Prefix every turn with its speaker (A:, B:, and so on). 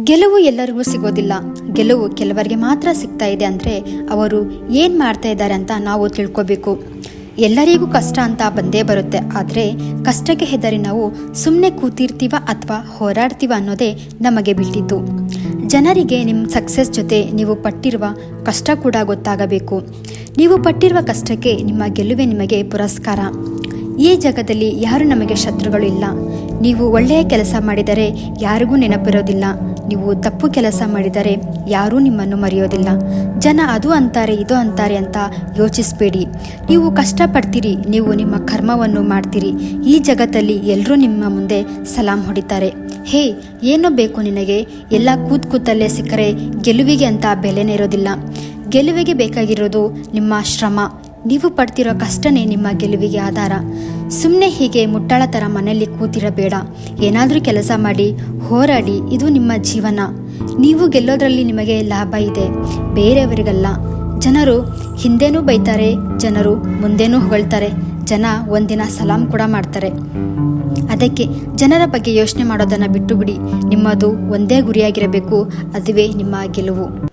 A: ಗೆಲುವು ಎಲ್ಲರಿಗೂ ಸಿಗೋದಿಲ್ಲ. ಗೆಲುವು ಕೆಲವರಿಗೆ ಮಾತ್ರ ಸಿಗ್ತಾ ಇದೆ ಅಂದರೆ ಅವರು ಏನು ಮಾಡ್ತಾ ಇದ್ದಾರೆ ಅಂತ ನಾವು ತಿಳ್ಕೋಬೇಕು. ಎಲ್ಲರಿಗೂ ಕಷ್ಟ ಅಂತ ಬಂದೇ ಬರುತ್ತೆ. ಆದರೆ ಕಷ್ಟಕ್ಕೆ ಹೆದರಿ ನಾವು ಸುಮ್ಮನೆ ಕೂತಿರ್ತೀವ ಅಥವಾ ಹೋರಾಡ್ತೀವ ಅನ್ನೋದೇ ನಮಗೆ ಬಿಟ್ಟಿದ್ದು. ಜನರಿಗೆ ನಿಮ್ಮ ಸಕ್ಸಸ್ ಜೊತೆ ನೀವು ಪಟ್ಟಿರುವ ಕಷ್ಟ ಕೂಡ ಗೊತ್ತಾಗಬೇಕು. ನೀವು ಪಟ್ಟಿರುವ ಕಷ್ಟಕ್ಕೆ ನಿಮ್ಮ ಗೆಲುವೇ ನಿಮಗೆ ಪುರಸ್ಕಾರ. ಈ ಜಗದಲ್ಲಿ ಯಾರು ನಮಗೆ ಶತ್ರುಗಳು ಇಲ್ಲ. ನೀವು ಒಳ್ಳೆಯ ಕೆಲಸ ಮಾಡಿದರೆ ಯಾರಿಗೂ ನೆನಪಿರೋದಿಲ್ಲ. ನೀವು ತಪ್ಪು ಕೆಲಸ ಮಾಡಿದರೆ ಯಾರೂ ನಿಮ್ಮನ್ನು ಮರೆಯೋದಿಲ್ಲ. ಜನ ಅದು ಅಂತಾರೆ ಇದು ಅಂತಾರೆ ಅಂತ ಯೋಚಿಸಬೇಡಿ. ನೀವು ಕಷ್ಟಪಡ್ತೀರಿ, ನೀವು ನಿಮ್ಮ ಕರ್ಮವನ್ನು ಮಾಡ್ತೀರಿ. ಈ ಜಗತ್ತಲ್ಲಿ ಎಲ್ಲರೂ ನಿಮ್ಮ ಮುಂದೆ ಸಲಾಂ ಹೊಡಿತಾರೆ. ಹೇ, ಏನೋ ಬೇಕು ನಿನಗೆ, ಎಲ್ಲ ಕೂತಲ್ಲೇ ಸಿಕ್ಕರೆ ಗೆಲುವಿಗೆ ಅಂತ ಬೆಲೆನೇ ಇರೋದಿಲ್ಲ. ಗೆಲುವಿಗೆ ಬೇಕಾಗಿರೋದು ನಿಮ್ಮ ಶ್ರಮ. ನೀವು ಪಡ್ತಿರೋ ಕಷ್ಟನೇ ನಿಮ್ಮ ಗೆಲುವಿಗೆ ಆಧಾರ. ಸುಮ್ಮನೆ ಹೀಗೆ ಮುಟ್ಟಾಳ ಥರ ಮನೆಯಲ್ಲಿ ಕೂತಿರಬೇಡ. ಏನಾದರೂ ಕೆಲಸ ಮಾಡಿ, ಹೋರಾಡಿ. ಇದು ನಿಮ್ಮ ಜೀವನ. ನೀವು ಗೆಲ್ಲೋದ್ರಲ್ಲಿ ನಿಮಗೆ ಲಾಭ ಇದೆ, ಬೇರೆಯವರಿಗಲ್ಲ. ಜನರು ಹಿಂದೇನೂ ಬೈತಾರೆ, ಜನರು ಮುಂದೇನೂ ಹೊಗಳ್ತಾರೆ, ಜನ ಒಂದಿನ ಸಲಾಂ ಕೂಡ ಮಾಡ್ತಾರೆ. ಅದಕ್ಕೆ ಜನರ ಬಗ್ಗೆ ಯೋಚನೆ ಮಾಡೋದನ್ನು ಬಿಟ್ಟು ಬಿಡಿ. ನಿಮ್ಮದು ಒಂದೇ ಗುರಿಯಾಗಿರಬೇಕು, ಅದುವೇ ನಿಮ್ಮ ಗೆಲುವು.